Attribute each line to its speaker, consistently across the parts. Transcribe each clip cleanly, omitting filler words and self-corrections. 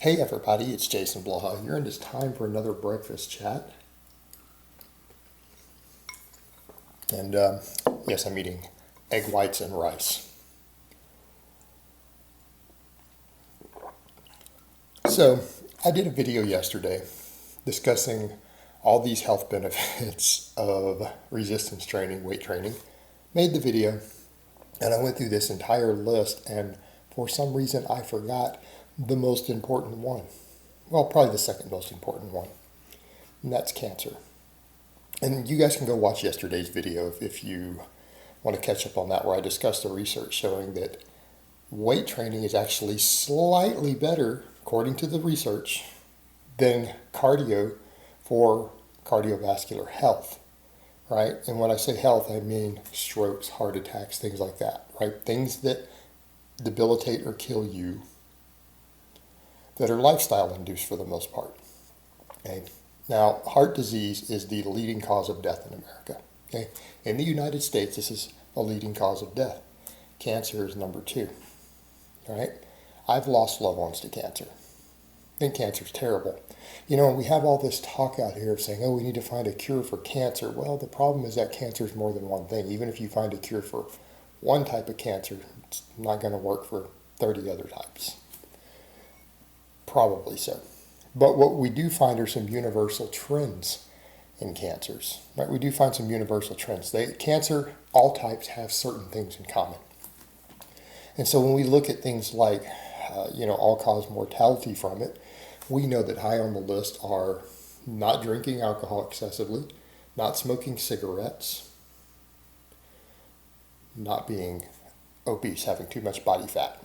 Speaker 1: Hey everybody, it's Jason Blaha here, and it's time for another breakfast chat. And yes, I'm eating egg whites and rice. So I did a video yesterday discussing all these health benefits of resistance training, weight training. Made the video, and I went through this entire list, and for some reason I forgot the most important one. Well, probably the second most important one, and that's cancer. And you guys can go watch yesterday's video if you want to catch up on that, where I discussed the research showing that weight training is actually slightly better, according to the research, than cardio for cardiovascular health, right? And when I say health, I mean strokes, heart attacks, things like that, right? Things that debilitate or kill you that are lifestyle induced for the most part. Okay. Now, heart disease is the leading cause of death in America. Okay. In the United States, this is a leading cause of death. Cancer is number 2. All right. I've lost loved ones to cancer. I think cancer is terrible. You know, we have all this talk out here of saying, oh, we need to find a cure for cancer. Well, the problem is that cancer is more than one thing. Even if you find a cure for one type of cancer, it's not going to work for 30 other types. Probably so. But what we do find are some universal trends in cancers, right? We do find some universal trends. Cancer, all types, have certain things in common. And so when we look at things like, all-cause mortality from it, we know that high on the list are not drinking alcohol excessively, not smoking cigarettes, not being obese, having too much body fat.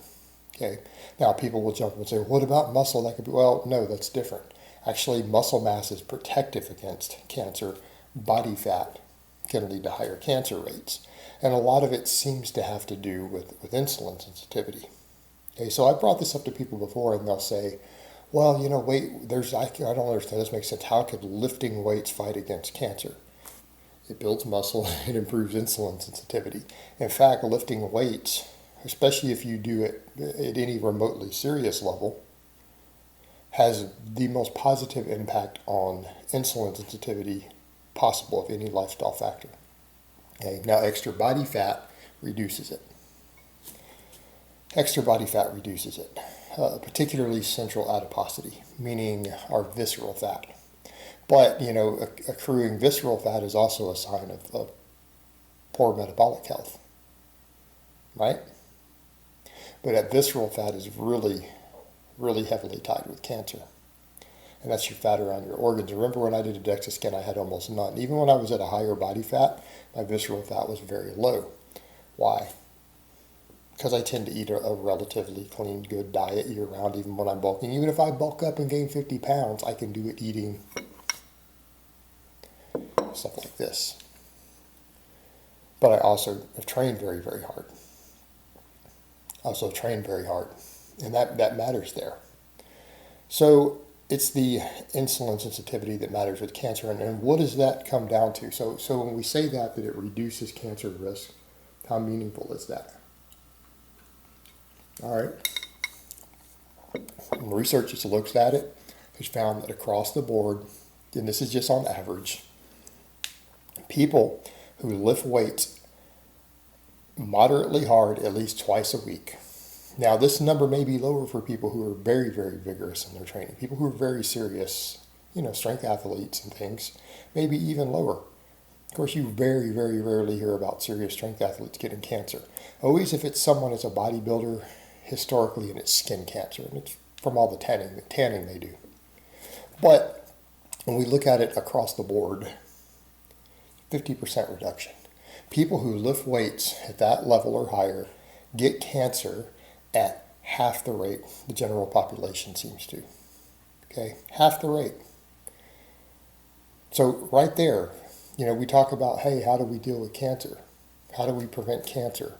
Speaker 1: Okay. Now people will jump and say, what about muscle? That could be, well, no, that's different. Actually, muscle mass is protective against cancer. Body fat can lead to higher cancer rates. And a lot of it seems to have to do with insulin sensitivity. Okay, so I brought this up to people before, and they'll say, well, I don't understand, this makes sense. How could lifting weights fight against cancer? It builds muscle, it improves insulin sensitivity. In fact, lifting weights, especially if you do it at any remotely serious level, has the most positive impact on insulin sensitivity possible of any lifestyle factor. Okay, now extra body fat reduces it. Extra body fat reduces it, particularly central adiposity, meaning our visceral fat. But, accruing visceral fat is also a sign of poor metabolic health, right? But that visceral fat is really, really heavily tied with cancer. And that's your fat around your organs. Remember when I did a DEXA scan, I had almost none. Even when I was at a higher body fat, my visceral fat was very low. Why? Because I tend to eat a relatively clean, good diet year-round, even when I'm bulking. Even if I bulk up and gain 50 pounds, I can do it eating stuff like this. But I also have trained very, very hard. And that matters there. So it's the insulin sensitivity that matters with cancer. And what does that come down to? So when we say that it reduces cancer risk, how meaningful is that? All right. When research just looks at it, has found that across the board, and this is just on average, people who lift weights moderately hard at least twice a week. Now, this number may be lower for people who are very, very vigorous in their training. People who are very serious, strength athletes and things, maybe even lower. Of course, you very, very rarely hear about serious strength athletes getting cancer. Always if it's someone that's a bodybuilder, historically, and it's skin cancer, and it's from all the tanning they do. But when we look at it across the board, 50% reduction. People who lift weights at that level or higher get cancer at half the rate the general population seems to. Okay, half the rate. So right there, we talk about, hey, how do we deal with cancer? How do we prevent cancer?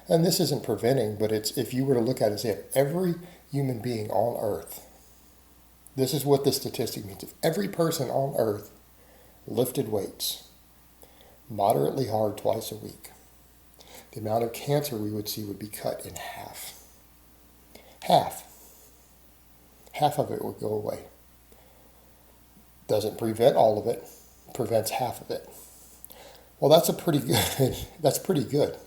Speaker 1: And this isn't preventing, but it's, if you were to look at it and say, if every human being on earth, this is what this statistic means. If every person on earth lifted weights moderately hard twice a week, the amount of cancer we would see would be cut in half. Half. half of it would go away. Doesn't prevent all of it, prevents half of it. Well, that's pretty good,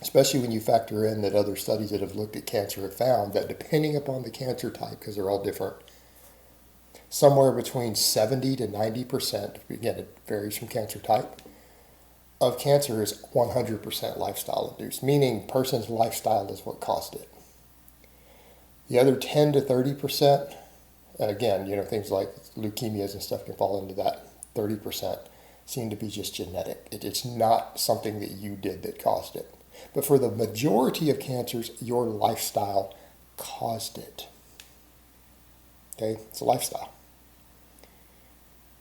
Speaker 1: especially when you factor in that other studies that have looked at cancer have found that depending upon the cancer type, because they're all different, somewhere between 70 to 90%, again, it varies from cancer type, of cancer is 100% lifestyle induced, meaning person's lifestyle is what caused it. The other 10 to 30%, again, things like leukemias and stuff can fall into that 30%, seem to be just genetic. It's not something that you did that caused it. But for the majority of cancers, your lifestyle caused it. Okay, it's a lifestyle.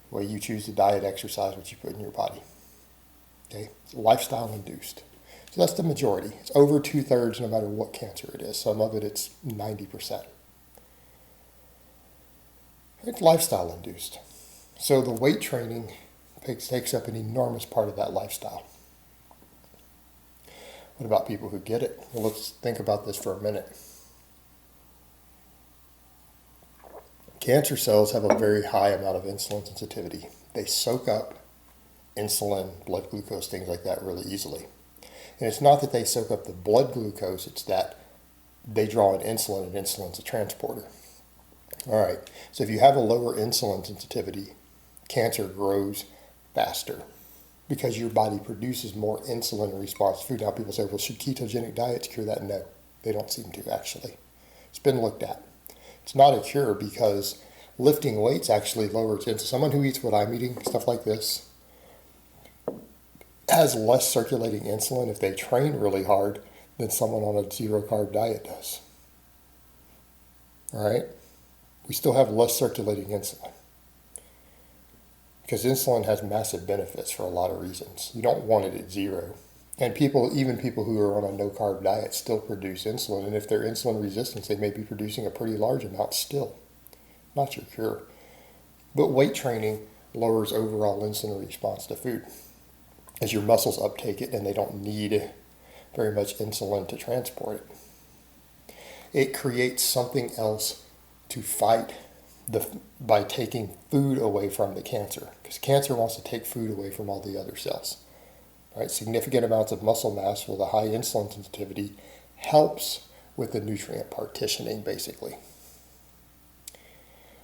Speaker 1: The way you choose to diet, exercise, what you put in your body. Okay, it's lifestyle induced. So that's the majority. It's over 2/3 no matter what cancer it is. Some of it, it's 90%. It's lifestyle induced. So the weight training takes up an enormous part of that lifestyle. What about people who get it? Well, let's think about this for a minute. Cancer cells have a very high amount of insulin sensitivity. They soak up insulin, blood glucose, things like that really easily. And it's not that they soak up the blood glucose, it's that they draw in insulin, and insulin's a transporter. All right, so if you have a lower insulin sensitivity, cancer grows faster because your body produces more insulin in response to food. Now people say, well, should ketogenic diets cure that? No, they don't seem to actually. It's been looked at. It's not a cure because lifting weights actually lowers insulin. Someone who eats what I'm eating, stuff like this, has less circulating insulin if they train really hard than someone on a zero carb diet does. All right? We still have less circulating insulin because insulin has massive benefits for a lot of reasons. You don't want it at zero. And even people who are on a no carb diet still produce insulin. And if they're insulin resistant, they may be producing a pretty large amount still. Not your cure. But weight training lowers overall insulin response to food as your muscles uptake it and they don't need very much insulin to transport it. It creates something else to fight by taking food away from the cancer, because cancer wants to take food away from all the other cells. Right? Significant amounts of muscle mass with a high insulin sensitivity helps with the nutrient partitioning, basically.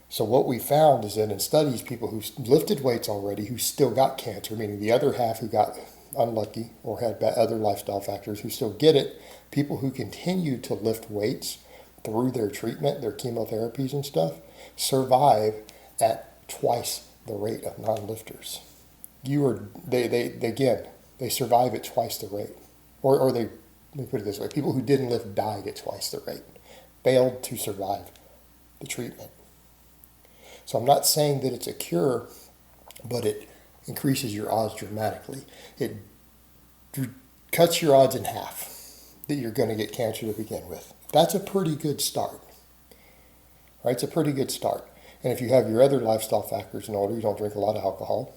Speaker 1: So what we found is that in studies, people who lifted weights already who still got cancer, meaning the other half who got unlucky or had other lifestyle factors who still get it, people who continue to lift weights through their treatment, their chemotherapies and stuff, survive at twice the rate of non-lifters. They survive at twice the rate. Let me put it this way, people who didn't lift died at twice the rate, failed to survive the treatment. So I'm not saying that it's a cure, but it increases your odds dramatically. It cuts your odds in half that you're going to get cancer to begin with. That's a pretty good start. Right? It's a pretty good start. And if you have your other lifestyle factors in order, you don't drink a lot of alcohol.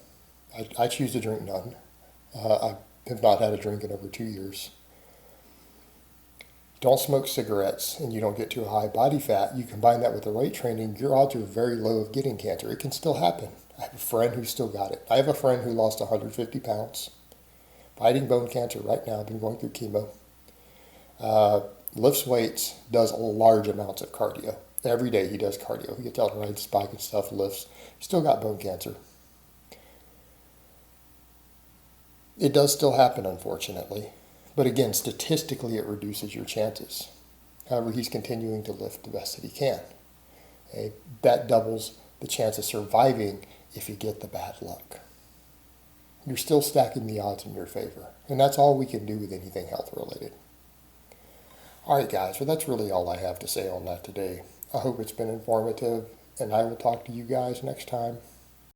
Speaker 1: I choose to drink none. I have not had a drink in over 2 years. Don't smoke cigarettes and you don't get too high body fat. You combine that with the weight training, your odds are very low of getting cancer. It can still happen. I have a friend who still got it. I have a friend who lost 150 pounds, fighting bone cancer right now, been going through chemo. Lifts weights, does large amounts of cardio. Every day he does cardio. He gets out and rides his bike and stuff, lifts. He still got bone cancer. It does still happen, unfortunately. But again, statistically, it reduces your chances. However, he's continuing to lift the best that he can. Okay? That doubles the chance of surviving if you get the bad luck. You're still stacking the odds in your favor. And that's all we can do with anything health related. All right, guys. Well, that's really all I have to say on that today. I hope it's been informative, and I will talk to you guys next time.